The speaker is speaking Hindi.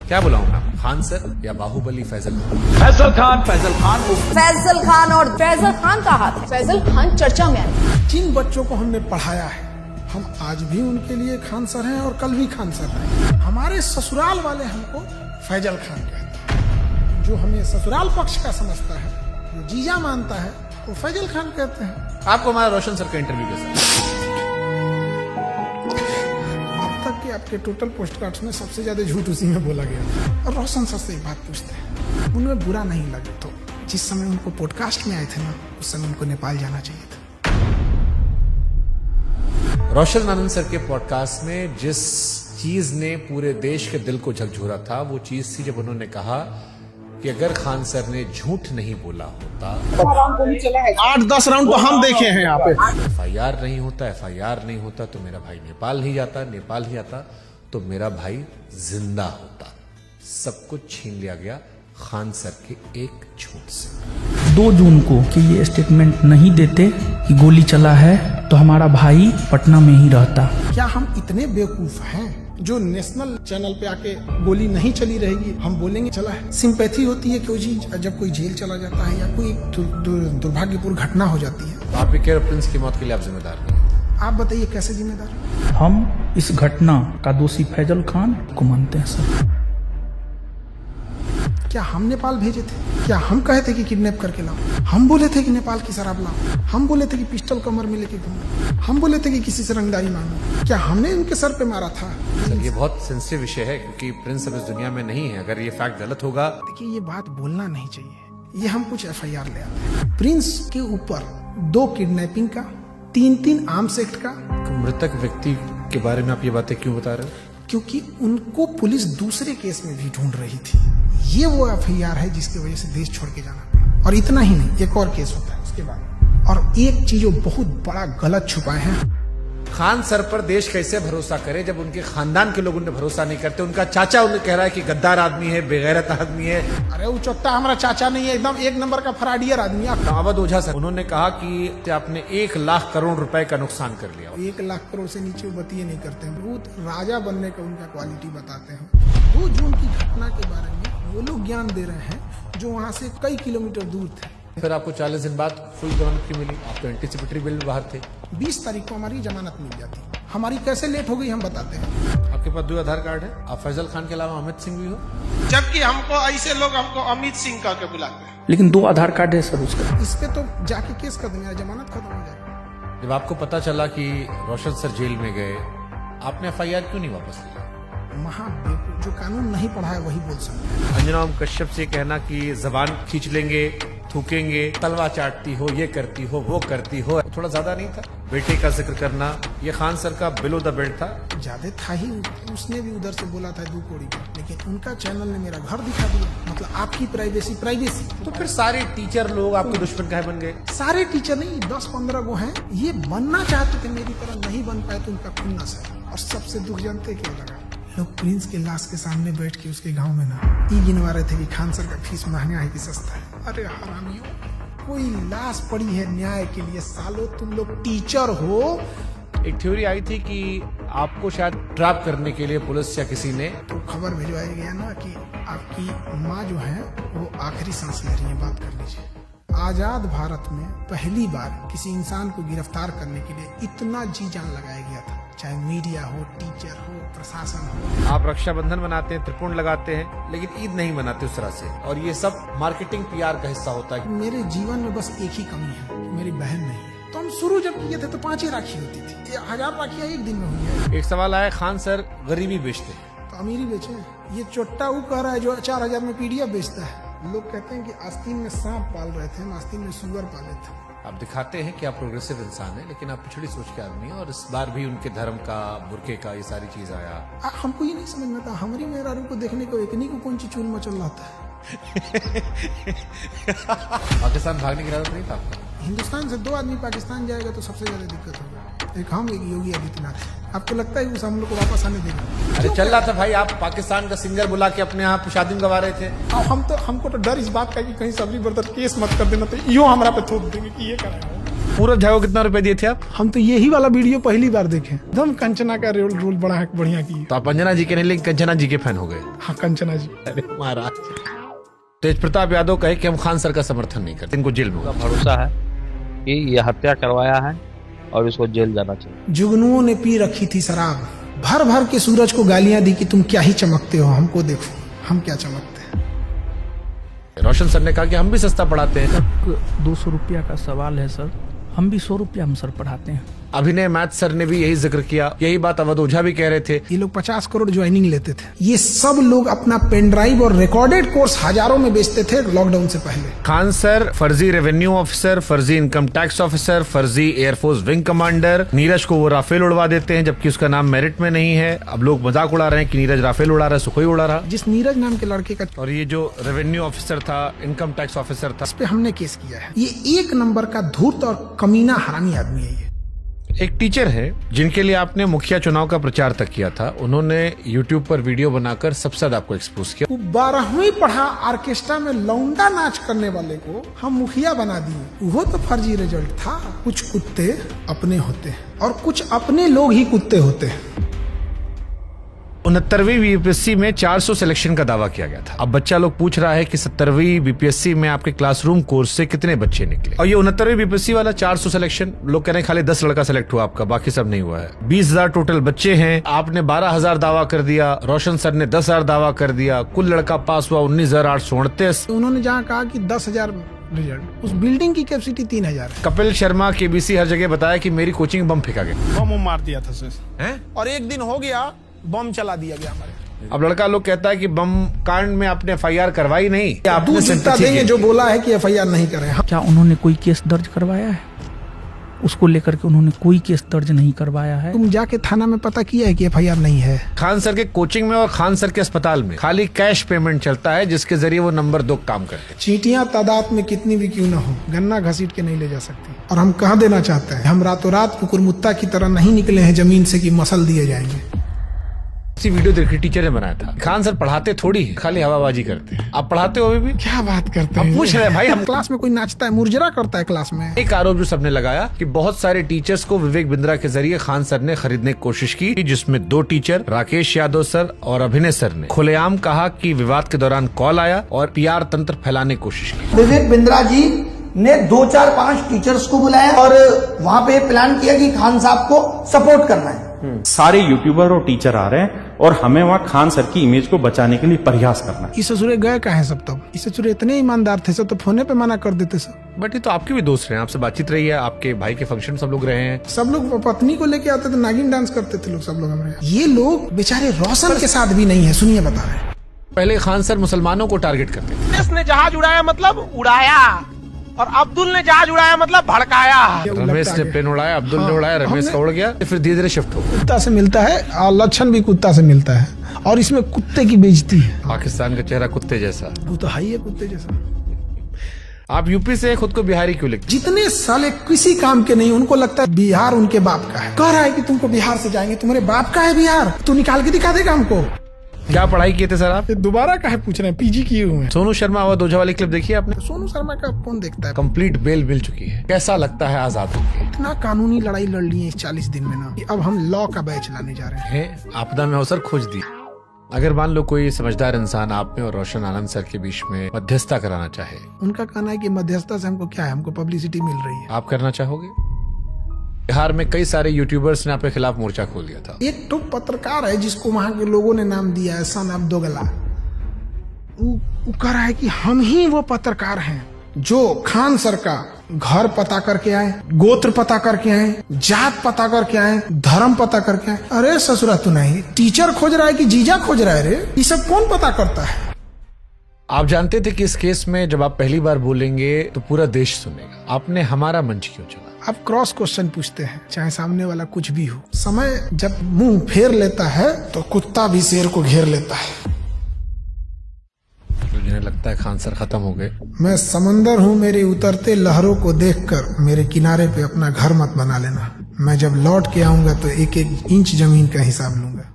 क्या बुलाऊं मैं, खान सर या बाहुबली फैजल? फैजल खान फैजल खान और फैजल खान का हाथ है। फैजल खान चर्चा में आए। जिन बच्चों को हमने पढ़ाया है, हम आज भी उनके लिए खान सर हैं और कल भी खान सर हैं। हमारे ससुराल वाले हमको फैजल खान कहते हैं। जो हमें ससुराल पक्ष का समझता है, जो जीजा मानता है, वो फैजल खान कहते हैं। आपको हमारा रोशन सर का इंटरव्यू कैसा? अब तक के आपके टोटल पोस्ट कार्ड्स में सबसे ज्यादा झूठ उसी में बोला गया। और रोशन सर से एक बात पूछते हैं, उनमें बुरा नहीं लगे तो जिस समय उनको पॉडकास्ट में आए थे ना, उस समय उनको नेपाल जाना चाहिए था। रोशन आनंद सर के पॉडकास्ट में जिस चीज ने पूरे देश के दिल को झकझोरा था, वो चीज थी जब उन्होंने कहा कि अगर खान सर ने झूठ नहीं बोला होता, 8-10 राउंड तो हम देखे हैं यहाँ पे। FIR नहीं होता, FIR नहीं होता तो मेरा भाई नेपाल नहीं जाता, नेपाल नहीं आता तो मेरा भाई जिंदा होता। सब कुछ छीन लिया गया खान सर के एक झूठ से। 2 जून को कि ये स्टेटमेंट नहीं देते कि गोली चला है तो हमारा भाई पटना में ही रहता। क्या हम इतने बेवकूफ हैं जो नेशनल चैनल पे आके गोली नहीं चली रहेगी हम बोलेंगे चला है? सिंपैथी होती है क्यों जी जब कोई जेल चला जाता है या कोई दुर्भाग्यपूर्ण घटना हो जाती है। तो आप के प्रिंस की मौत के लिए आप जिम्मेदार नहीं? आप बताइए कैसे जिम्मेदार? हम इस घटना का दोषी फैजल खान को मानते हैं सर। क्या हम नेपाल भेजे थे? क्या हम कहे थे कि किडनैप करके लाओ? हम बोले थे कि नेपाल की शराब लाओ? हम बोले थे कि पिस्टल कमर में लेके घूमो? हम बोले थे कि किसी से रंगदारी मांगो? क्या हमने उनके सर पे मारा था? सर ये बहुत सेंसिटिव विषय है क्योंकि प्रिंस अब इस दुनिया में नहीं है। अगर ये फैक्ट गलत होगा, देखिए ये बात बोलना नहीं चाहिए। ये हम कुछ FIR ले आते हैं। प्रिंस के ऊपर 2 किडनैपिंग का, 3 आर्म्स एक्ट का। तो मृतक व्यक्ति के बारे में आप ये बातें क्यों बता रहे हो? क्योंकि उनको पुलिस दूसरे केस में भी ढूंढ रही थी। ये वो FIR है जिसकी वजह से देश छोड़ के जाना पड़ा। और इतना ही नहीं, एक और केस होता है उसके बाद। और एक चीज जो बहुत बड़ा गलत छुपाए हैं, खान सर पर देश कैसे भरोसा करे जब उनके खानदान के लोग उन्हें भरोसा नहीं करते। उनका चाचा उन्हें कह रहा है कि गद्दार आदमी है, बेगैरत आदमी है। अरे वो चोट्टा हमारा चाचा नहीं है, एकदम 1 नंबर का फराडियर आदमी है। अवध ओझा सर उन्होंने कहा कि आपने 1 लाख करोड़ रुपए का नुकसान कर लिया। 1 लाख करोड़ से नीचे वो बतिये नहीं करते हैं। बहुत राजा बनने का उनका क्वालिटी बताते हैं। 2 जून की घटना के बारे में वो लोग ज्ञान दे रहे हैं जो वहाँ से कई किलोमीटर दूर थे। फिर आपको 40 दिन बाद फुल जमानत क्यों मिली? आप तो एंटीसिपेटरी बिल में बाहर थे। 20 तारीख को हमारी जमानत मिल जाती। हमारी कैसे लेट हो गई हम बताते हैं। आपके पास 2 आधार कार्ड है। आप फैजल खान के अलावा अमित सिंह भी हो, जबकि हमको ऐसे लोग हमको अमित सिंह कह के बुलाते हैं। लेकिन 2 आधार कार्ड है सर उसका। इस पे तो जाके केस कर देंगे, जमानत खत्म हो जाएगी। जब आपको पता चला कि रोशन सर जेल में गए, आपने FIR क्यों नहीं वापस लिया? जो कानून नहीं पढ़ा है वही बोल सकते हैं। अंजना ओम कश्यप से कहना कि जबान खींच लेंगे, थूकेंगे, तलवा चाटती हो, ये करती हो, वो करती हो, थोड़ा ज्यादा नहीं था? बेटे का जिक्र करना, ये खान सर का बिलो द बेल्ट था। ज्यादा था ही। उसने भी उधर से बोला था 2 कौड़ी का, लेकिन उनका चैनल ने मेरा घर दिखा दिया। मतलब आपकी प्राइवेसी। तो फिर सारे टीचर लोग आपके दुश्मन काहे बन गए? सारे टीचर नहीं, 10-15 वो हैं। ये बनना चाहते थे मेरी तरह, नहीं बन पाए तो उनका खुन्नस है। और सबसे दुख जानते क्यों लगा? लोग प्रिंस के लाश के सामने बैठ के उसके गांव में ना ये गिनवा रहे थे कि खान सर का फीस महंगा है कि सस्ता है। अरे हरामियों, कोई लाश पड़ी है न्याय के लिए। सालो तुम लोग टीचर हो। एक थ्योरी आई थी कि आपको शायद ट्रैप करने के लिए पुलिस या किसी ने तो खबर भिजवाया गया ना कि आपकी माँ जो है वो आखिरी सांस ले रही है, बात कर लीजिए। आजाद भारत में पहली बार किसी इंसान को गिरफ्तार करने के लिए इतना जी जान लगाया गया था, चाहे मीडिया हो, टीचर हो, प्रशासन हो। आप रक्षाबंधन मनाते हैं, त्रिपुंड लगाते हैं, लेकिन ईद नहीं मनाते उस तरह से। और ये सब मार्केटिंग PR का हिस्सा होता है। मेरे जीवन में बस एक ही कमी है, मेरी बहन नहीं है। तो हम शुरू जब किए थे तो 5 ही राखी होती थी। 1000 राखियां एक दिन में हुई है। एक सवाल आया, खान सर गरीबी बेचते हैं तो अमीरी बेचे। ये चोट्टा वो कह रहा है जो 4000 में PDF बेचता है। लोग कहते हैं कि आस्तीन में सांप पाल रहे थे, हम आस्तीन में सुअर पाले थे। आप दिखाते हैं कि आप प्रोग्रेसिव इंसान हैं, लेकिन आप पिछड़ी सोच के आदमी हैं। और इस बार भी उनके धर्म का, बुरके का, ये सारी चीज आया। हमको ये नहीं समझ में आता, हमारी मेहरारू को देखने को एकनी को कौन सी चूल मचल रहा था। पाकिस्तान भागने की इरादा नहीं था आपका? हिंदुस्तान से 2 आदमी पाकिस्तान जाएगा तो सबसे ज्यादा दिक्कत होगा। एक हम, एक योगी आदित्यनाथ। आपको लगता है कि हम लोग को वापस आने देगा? अरे चल रहा था भाई, आप पाकिस्तान का सिंगर बुला के अपने यहाँ शादी में गवा रहे थे। हमको तो डर इस बात का कि कहीं सबरी ब्रदर केस मत कर देना, तो यो हमारा पे थोप देंगे कि ये कर रहे हो। पूरा झाओ कितना रुपए दिए थे आप? हम तो यही वाला वीडियो पहली बार देखे, एकदम कंचना का रोल बड़ा बढ़िया की। तो आप अंजना जी के नहीं, लेकिन कंचना जी के फैन हो गए। हाँ, कंचना जी। अरे महाराज। तेज प्रताप यादव कहे कि हम खान सर का समर्थन नहीं करते, इनको जेल में होगा। भरोसा है कि ये हत्या करवाया है और इसको जेल जाना चाहिए। जुगनुओं ने पी रखी थी शराब, भर भर के सूरज को गालियां दी कि तुम क्या ही चमकते हो, हमको देखो हम क्या चमकते हैं। रोशन सर ने कहा कि हम भी सस्ता पढ़ाते हैं। 200 रुपया का सवाल है सर, हम भी 100 रुपया हम सर पढ़ाते हैं। अभिनय मैथ सर ने भी यही जिक्र किया, यही बात अवध ओझा भी कह रहे थे। ये लोग 50 करोड़ ज्वाइनिंग लेते थे। ये सब लोग अपना पेन ड्राइव और रिकॉर्डेड कोर्स हजारों में बेचते थे लॉकडाउन से पहले। खान सर फर्जी रेवेन्यू ऑफिसर, फर्जी इनकम टैक्स ऑफिसर, फर्जी एयरफोर्स विंग कमांडर। नीरज को वो राफेल उड़वा देते हैं जबकि उसका नाम मेरिट में नहीं है। अब लोग मजाक उड़ा रहे हैं कि नीरज राफेल उड़ा रहा है, सुखोई उड़ा रहा। जिस नीरज नाम के लड़के का, और ये जो रेवेन्यू ऑफिसर था, इनकम टैक्स ऑफिसर था, इस पे हमने केस किया है। ये 1 नंबर का धूर्त और कमीना हरामी आदमी है। ये एक टीचर है जिनके लिए आपने मुखिया चुनाव का प्रचार तक किया था। उन्होंने YouTube पर वीडियो बनाकर सबसे ज्यादा आपको एक्सपोज किया। वो 12वीं पढ़ा ऑर्केस्ट्रा में लौंडा नाच करने वाले को हम मुखिया बना दिए। वो तो फर्जी रिजल्ट था। कुछ कुत्ते अपने होते हैं और कुछ अपने लोग ही कुत्ते होते हैं। 69वीं बीपीएससी में 400 सिलेक्शन का दावा किया गया था। अब बच्चा लोग पूछ रहा है कि 70वीं बीपीएससी में आपके क्लासरूम कोर्स से कितने बच्चे निकले। और ये 69वीं बीपीएससी वाला 400 सिलेक्शन, लोग कह रहे हैं खाली 10 लड़का सिलेक्ट हुआ आपका, बाकी सब नहीं हुआ है। 20,000 टोटल बच्चे हैं, आपने 12,000 दावा कर दिया, रोशन सर ने 10,000 दावा कर दिया, कुल लड़का पास हुआ 19,838। उन्होंने जहाँ कहा कि 10,000 रिजल्ट, उस बिल्डिंग की कैपेसिटी 3,000 है। कपिल शर्मा केबीसी हर जगह बताया कि मेरी कोचिंग बम फेंका गया। बम मार दिया था सर, हैं? और एक दिन हो गया बम चला दिया गया हमारे। अब लड़का लोग कहता है कि बम कांड में आपने FIR करवाई नहीं। दूध जितना देंगे जो बोला है कि FIR नहीं करे। क्या उन्होंने कोई केस दर्ज करवाया है? उसको लेकर के उन्होंने कोई केस दर्ज नहीं करवाया है। तुम जाके थाना में पता किया है कि FIR नहीं है? खान सर के कोचिंग में और खान सर के अस्पताल में खाली कैश पेमेंट चलता है, जिसके जरिए वो नंबर 2 काम करते हैं। चींटियां तादाद में कितनी भी क्यों ना हो, गन्ना घसीट के नहीं ले जा सकती। और हम कह देना चाहते हैं, हम रातों रात कुकुरमुत्ता की तरह नहीं निकले हैं जमीन से कि मसल दिए जाएंगे। इसी वीडियो देखी टीचर ने बनाया था। खान सर पढ़ाते थोड़ी है, खाली हवाबाजी करते हैं। आप पढ़ाते हो भी? क्या बात करते हैं? पूछ रहे हैं भाई, हम क्लास में कोई नाचता है, मुर्जरा करता है क्लास में। एक आरोप जो सबने लगाया कि बहुत सारे टीचर्स को विवेक बिंद्रा के जरिए खान सर ने खरीदने की कोशिश की, जिसमें 2 टीचर राकेश यादव सर और अभिनय सर ने खुलेआम कहा कि विवाद के दौरान कॉल आया और PR तंत्र फैलाने की कोशिश की। विवेक बिंद्रा जी ने 2, 4, 5 टीचर्स को बुलाया और वहाँ पे प्लान किया कि खान साहब को सपोर्ट करना है। सारे यूट्यूबर और टीचर आ रहे हैं और हमें वहाँ खान सर की इमेज को बचाने के लिए प्रयास करना है। इस ससुरे गए कहाँ हैं सब? तब इस ससुरे इतने ईमानदार थे सब, तो फोने पे मना कर देते सब। बट ये तो आपके भी दोस्त रहे हैं, आपसे बातचीत रही है, आपके भाई के फंक्शन सब लोग रहे हैं। सब लोग पत्नी को लेके आते थे, नागिन डांस करते थे लोग सब लोग हमारे। ये लोग बेचारे रोशन के साथ भी नहीं है। सुनिए बता रहे हैं। पहले खान सर मुसलमानों को टारगेट करते थे। रमेश ने जहाज उड़ाया मतलब उड़ाया, और अब्दुल ने जहाज उड़ाया मतलब भड़काया। रमेश ने प्लेन उड़ाया, अब्दुल ने उड़ाया, रमेश का उड़ गया, फिर धीरे धीरे शिफ्ट हो गया। कुत्ता से मिलता है और लक्षण भी कुत्ता से मिलता है, और इसमें कुत्ते की बेइज्जती है। पाकिस्तान का चेहरा कुत्ते जैसा, वो तो है ही है कुत्ते जैसा। आप यूपी से खुद को बिहारी क्यों लिखते? जितने साले किसी काम के नहीं, उनको लगता है बिहार उनके बाप का है। कह रहा है कि तुमको बिहार से जाएंगे, तुम्हारे बाप का है बिहार, तू निकाल के दिखा देगा हमको। क्या पढ़ाई किए थे सर आप? दोबारा काहे पूछ रहे हैं? PG किए हुए हैं। सोनू शर्मा अवध ओझा वाली क्लिप देखी आपने? सोनू शर्मा का कौन देखता है? कंप्लीट बेल मिल चुकी है, कैसा लगता है आजाद होकर? इतना कानूनी लड़ाई लड़ ली है इस 40 दिन में ना, कि अब हम लॉ का बैच लाने जा रहे हैं। आपदा में अवसर खोज दी। अगर मान लो कोई समझदार इंसान आप में और रोशन आनंद सर के बीच में मध्यस्थता कराना चाहे, उनका कहना है कि मध्यस्थता से हमको क्या है, हमको पब्लिसिटी मिल रही है। आप करना चाहोगे? बिहार में कई सारे यूट्यूबर्स ने आपके खिलाफ मोर्चा खोल दिया था। एक तो पत्रकार है जिसको वहां के लोगों ने नाम दिया है सन ऑफ दोगला। वो कह रहा है कि हम ही वो पत्रकार हैं जो खान सर का घर पता करके आए, गोत्र पता करके आए, जात पता करके आए, धर्म पता करके आए। अरे ससुरा तू नहीं, टीचर खोज रहा है कि जीजा खोज रहा है? रे ये सब कौन पता करता है? आप जानते थे कि इस केस में जब आप पहली बार बोलेंगे तो पूरा देश सुनेगा। आपने हमारा मंच क्यों चुना? आप क्रॉस क्वेश्चन पूछते हैं, चाहे सामने वाला कुछ भी हो। समय जब मुंह फेर लेता है तो कुत्ता भी शेर को घेर लेता है। तो जिन्हें लगता है खान सर खत्म हो गए। मैं समंदर हूँ, मेरे उतरते लहरों को देखकर मेरे किनारे पे अपना घर मत बना लेना। मैं जब लौट के आऊंगा तो 1-1 इंच जमीन का हिसाब लूंगा।